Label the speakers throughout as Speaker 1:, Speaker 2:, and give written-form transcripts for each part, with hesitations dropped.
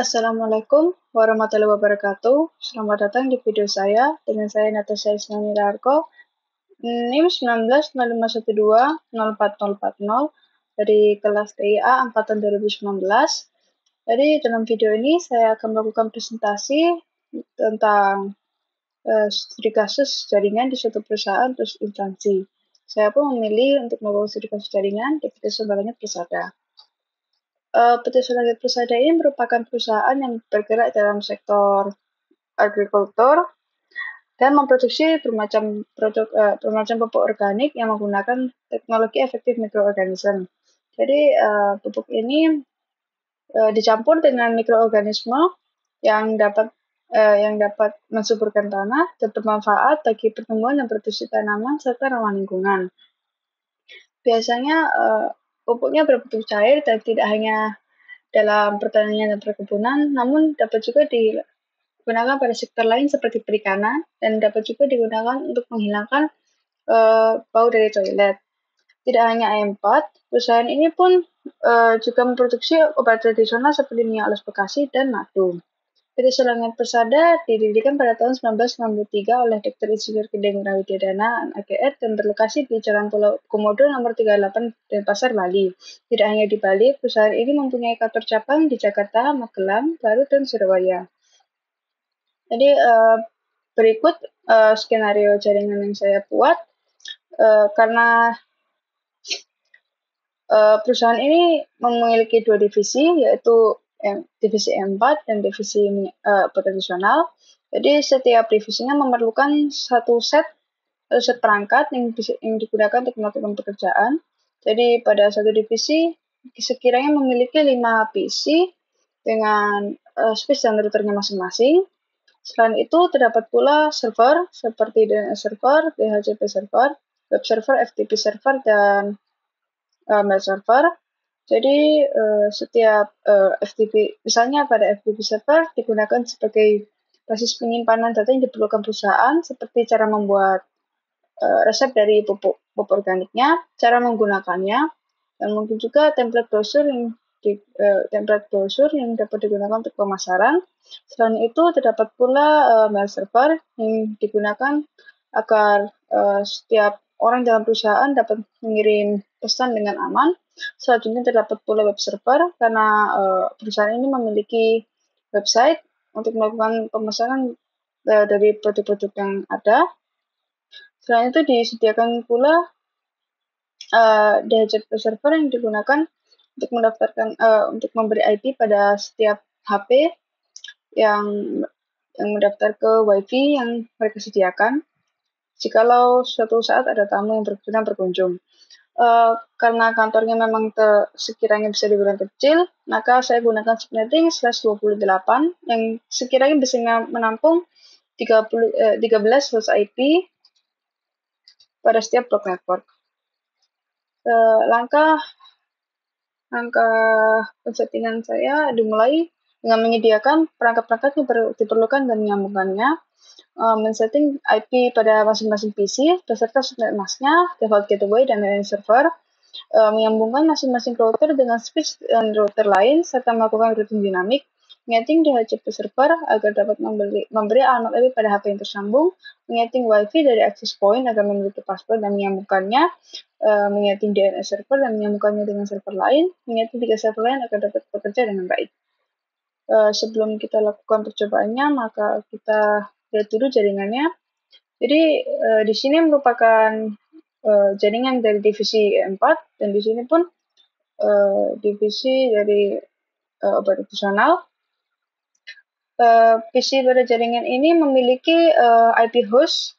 Speaker 1: Assalamualaikum warahmatullahi wabarakatuh. Selamat datang di video saya dengan saya Natasha Isnani Darko, NIM 1905120440 dari kelas TIA angkatan 2019. Jadi dalam video ini saya akan melakukan presentasi tentang studi kasus jaringan di suatu perusahaan terus instansi. Saya pun memilih untuk melakukan studi kasus jaringan di PT Langit Persada. PT Langit Persada ini merupakan perusahaan yang bergerak dalam sektor agrikultur dan memproduksi bermacam pupuk organik yang menggunakan teknologi efektif mikroorganisme. Jadi pupuk ini dicampur dengan mikroorganisme yang dapat mensuburkan tanah dan bermanfaat bagi pertumbuhan dan produksi tanaman serta ramah lingkungan. Biasanya pupuknya berbentuk cair dan tidak hanya dalam pertanian dan perkebunan, namun dapat juga digunakan pada sektor lain seperti perikanan dan dapat juga digunakan untuk menghilangkan bau dari toilet. Tidak hanya A4, perusahaan ini pun juga memproduksi obat tradisional seperti minyak alas Bekasi dan madu. PT Langit Persada didirikan pada tahun 1993 oleh Dr. Insinyur Gedeng Widyadana AGR dan berlokasi di Jalan Pulau Komodo nomor 38 Denpasar, Bali. Tidak hanya di Bali, perusahaan ini mempunyai kantor cabang di Jakarta, Magelang, Garut, dan Surabaya. Jadi berikut skenario jaringan yang saya buat karena perusahaan ini memiliki dua divisi, yaitu divisi M4 dan divisi tradisional. Jadi setiap divisinya memerlukan satu set perangkat yang digunakan untuk melakukan pekerjaan. Jadi pada satu divisi sekiranya memiliki 5 PC dengan space dan routernya masing-masing. Selain itu terdapat pula server seperti DNS server, DHCP server, web server, FTP server, dan mail server. Jadi setiap FTP, misalnya pada FTP server digunakan sebagai basis penyimpanan data yang diperlukan perusahaan, seperti cara membuat resep dari pupuk organiknya, cara menggunakannya, dan mungkin juga template browser yang dapat digunakan untuk pemasaran. Selain itu terdapat pula mail server yang digunakan agar setiap orang dalam perusahaan dapat mengirim pesan dengan aman. Selanjutnya terdapat pula web server karena perusahaan ini memiliki website untuk melakukan pemesanan dari produk-produk yang ada. Selain itu disediakan pula DHCP server yang digunakan untuk mendaftarkan untuk memberi IP pada setiap HP yang mendaftar ke WiFi yang mereka sediakan. Jikalau suatu saat ada tamu yang berkunjung. Karena kantornya memang sekiranya bisa dibilang kecil, maka saya gunakan subnetting /28 yang sekiranya bisa menampung 13 host IP pada setiap blok network. Langkah pensettingan saya dimulai dengan menyediakan perangkat-perangkat yang diperlukan dan menyambungkannya, men-setting IP pada masing-masing PC beserta subnet masknya, default gateway, dan lain server, menyambungkan masing-masing router dengan switch dan router lain, serta melakukan routing dinamik, menyeting DHCP server agar dapat memberi alamat IP pada HP yang tersambung, menyeting WiFi dari access point agar memiliki password dan menyambungkannya, menyeting DNS server dan menyambungkannya dengan server lain, menyeting 3 server lain agar dapat bekerja dengan baik. Sebelum kita lakukan percobaannya, maka kita lihat dulu jaringannya. Jadi di sini merupakan jaringan dari divisi 4 dan di sini pun divisi dari operasional. PC pada jaringan ini memiliki IP host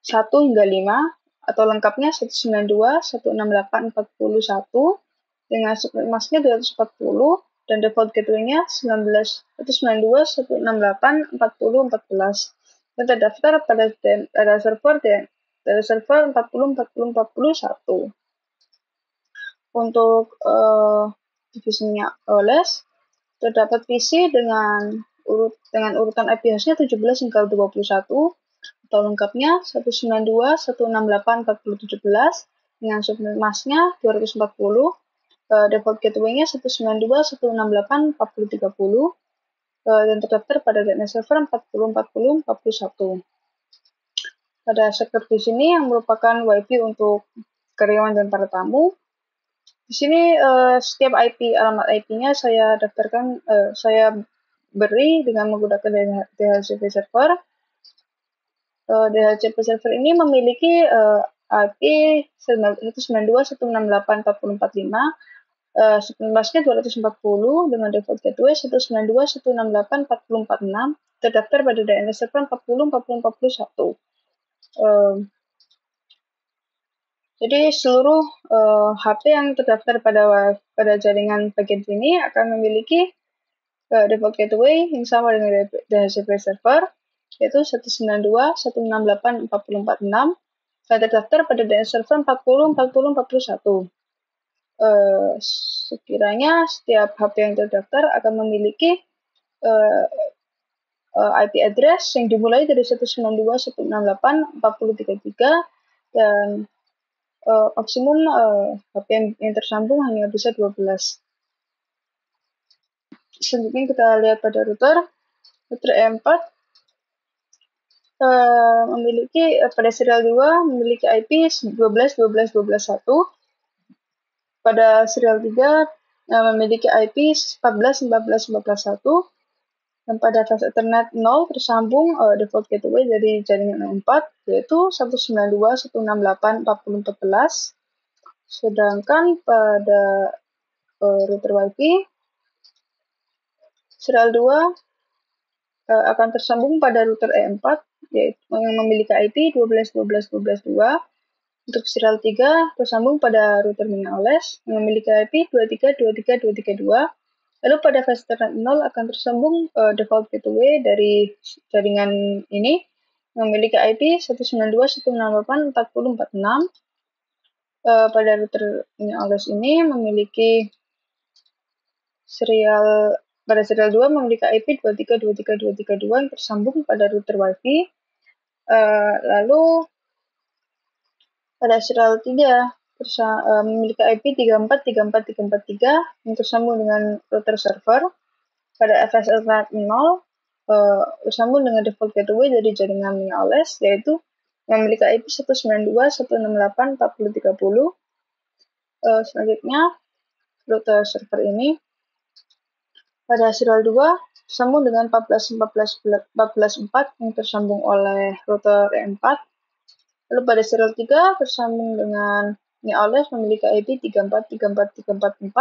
Speaker 1: 1 hingga 5 atau lengkapnya 192.168.41 dengan subnet masknya 240 dan default gateway-nya 192.168.40.14 dan terdaftar pada server 40.40.40.41. Untuk divisinya OLS terdapat PC dengan urutan IP hostnya 17 hingga 21 atau lengkapnya 192.168.40.17 dengan subnet masknya 240 default gateway-nya 192.168.40.30 dan terdaftar pada DNS server 40.40.41. Pada sektor di sini yang merupakan WiFi untuk karyawan dan para tamu. Di sini setiap alamat IP-nya saya daftarkan, saya beri dengan menggunakan DHCP server. DHCP server ini memiliki IP 192.168.40.45, 19 240 dengan default gateway 192.168.40.46, terdaftar pada DNS server 40.40.41. Jadi seluruh HP yang terdaftar pada jaringan bagian sini akan memiliki default gateway yang sama dengan DHCP server, yaitu 192.168.40.46 dan terdaftar pada DNS server 40.40.41. Sekiranya setiap HP yang terdaftar akan memiliki IP address yang dimulai dari 192.168.40.33 dan maksimum HP yang tersambung hanya bisa 12. Selanjutnya kita lihat pada router E4 memiliki pada serial 2 memiliki IP 12.12.12.1, pada serial 3 memiliki IP 14.14.14.1, dan pada flash Ethernet 0 tersambung default gateway dari jaringan E4 yaitu 192.168.40.14, sedangkan pada router WiFi serial 2 akan tersambung pada router E4 yaitu yang memiliki IP 12.12.12.2. Untuk serial 3 tersambung pada router mini-OLS yang memiliki IP 23.23.23.2. Lalu pada flash Ethernet 0 akan tersambung default gateway dari jaringan ini yang memiliki IP 192.168.40.46. Pada router mini-OLS ini memiliki pada serial 2 memiliki IP 23.23.23.2 yang tersambung pada router WiFi. Lalu pada serial 3 memiliki IP 34.34.343 yang tersambung dengan router server. Pada flash Ethernet 0 tersambung dengan default gateway dari jaringan mini-OLS yaitu memiliki IP 192.168.40.30. Selanjutnya router server ini pada serial 2 tersambung dengan 14.14.14.4 yang tersambung oleh router E4. Lalu pada serial 3 tersambung dengan mini-OLS memiliki IP 34.34.34.4.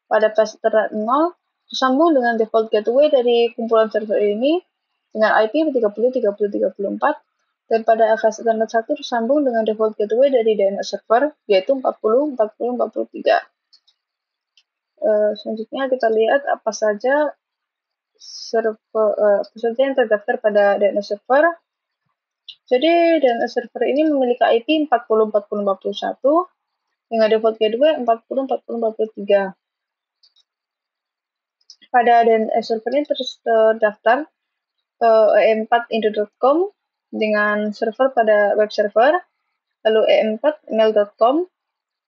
Speaker 1: Pada flash Ethernet 0 tersambung dengan default gateway dari kumpulan server ini dengan IP 30.30.34. Dan pada flash Ethernet 1 tersambung dengan default gateway dari DNS server yaitu 40.40.43. Selanjutnya kita lihat apa saja yang terdaftar pada DNS server. Jadi DNS server ini memiliki IP 40.40.41 dengan default gateway 40.40.43. Pada DNS server ini terdaftar e4indo.com dengan server pada web server, lalu e4mail.com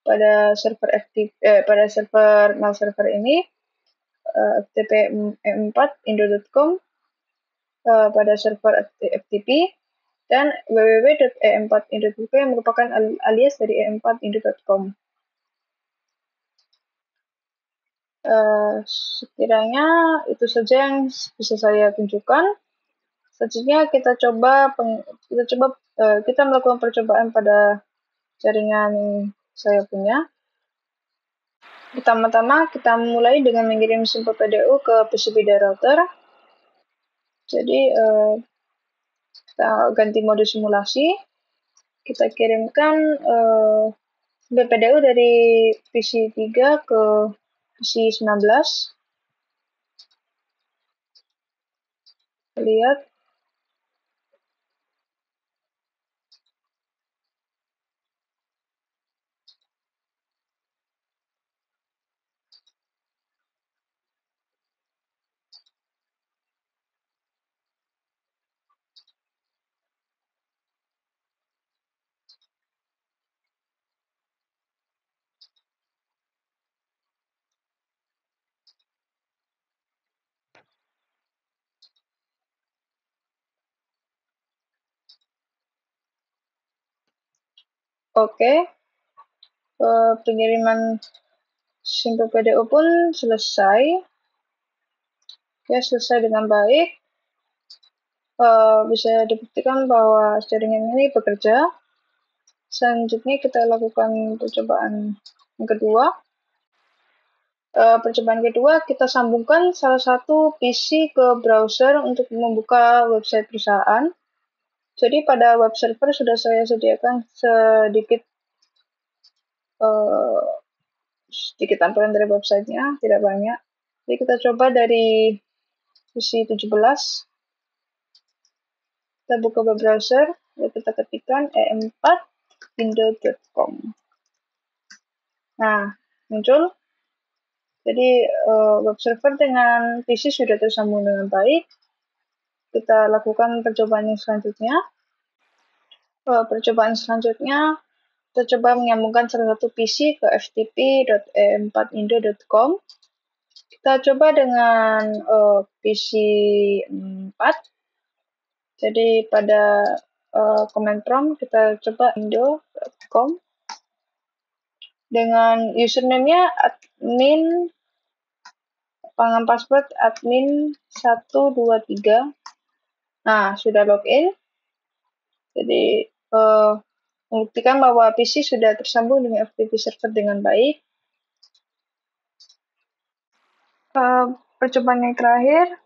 Speaker 1: pada server pada server mail server ini, ftp e4indo.com pada server FTP, dan www.e4indo.com yang merupakan alias dari e4indo.com. Sekiranya itu saja yang bisa saya tunjukkan. Selanjutnya kita melakukan percobaan pada jaringan saya punya. Pertama-tama kita mulai dengan mengirim sampel PDU ke PCB router. Jadi kita ganti mode simulasi. Kita kirimkan sampel PDU dari PC 3 ke PC 19. Lihat. Oke, pengiriman Simple PDO pun selesai. Ya, selesai dengan baik. Bisa dibuktikan bahwa jaringan ini bekerja. Selanjutnya kita lakukan percobaan yang kedua. Percobaan kedua, kita sambungkan salah satu PC ke browser untuk membuka website perusahaan. Jadi pada web server sudah saya sediakan sedikit tampilan dari websitenya, tidak banyak. Jadi kita coba dari PC 17. Kita buka web browser, lalu kita ketikkan em4indo.com. Nah, muncul. Jadi web server dengan PC sudah tersambung dengan baik. Kita lakukan percobaan yang selanjutnya. Percobaan selanjutnya, kita coba menyambungkan salah satu PC ke ftp.em4indo.com. Kita coba dengan PC 4. Jadi pada command prompt kita coba indo.com dengan username-nya admin, pangan password admin 123. Nah, sudah login. Jadi membuktikan bahwa PC sudah tersambung dengan FTP server dengan baik. Percobaan yang terakhir,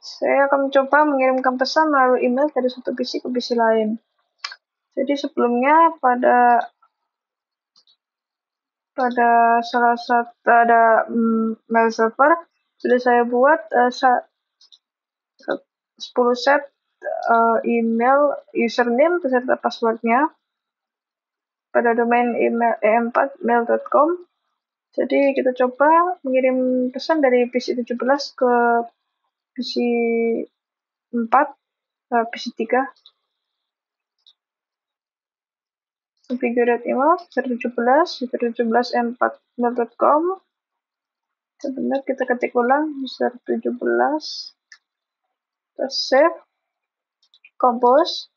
Speaker 1: saya akan mencoba mengirimkan pesan melalui email dari satu PC ke PC lain. Jadi sebelumnya pada salah satu mail server sudah saya buat 10 set email username beserta passwordnya pada domain email em4mail.com. Jadi kita coba mengirim pesan dari PC 17 ke PC 4, PC 3. Configured email user17 em4mail.com. Sebentar kita ketik ulang user17. Kita save, compose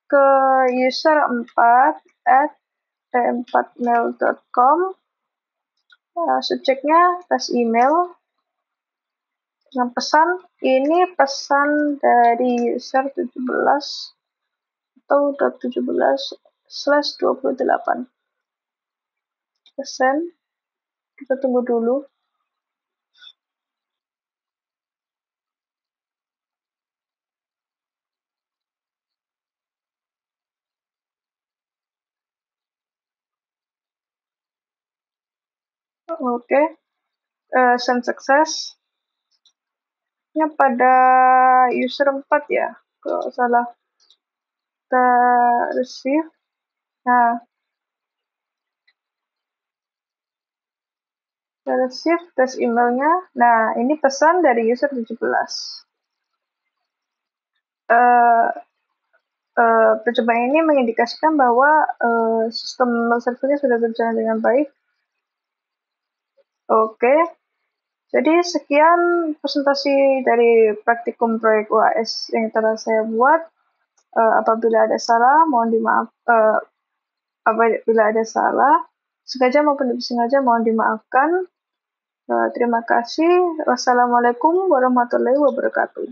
Speaker 1: ke user4@em4mail.com. Subjeknya tes email dengan pesan ini, pesan dari user 17 atau .17/28. Kita send, kita tunggu dulu. Oke, send success. Ini pada user 4 ya, kalau salah. Kita receive. Nah, kita receive tes emailnya. Nah, ini pesan dari user 17. Percobaan ini mengindikasikan bahwa sistem servernya sudah berjalan dengan baik. Oke, jadi sekian presentasi dari praktikum proyek UAS yang telah saya buat. Apabila ada salah, mohon dimaaf. Apabila ada salah, sengaja maupun tidak sengaja, mohon dimaafkan. Terima kasih. Wassalamualaikum warahmatullahi wabarakatuh.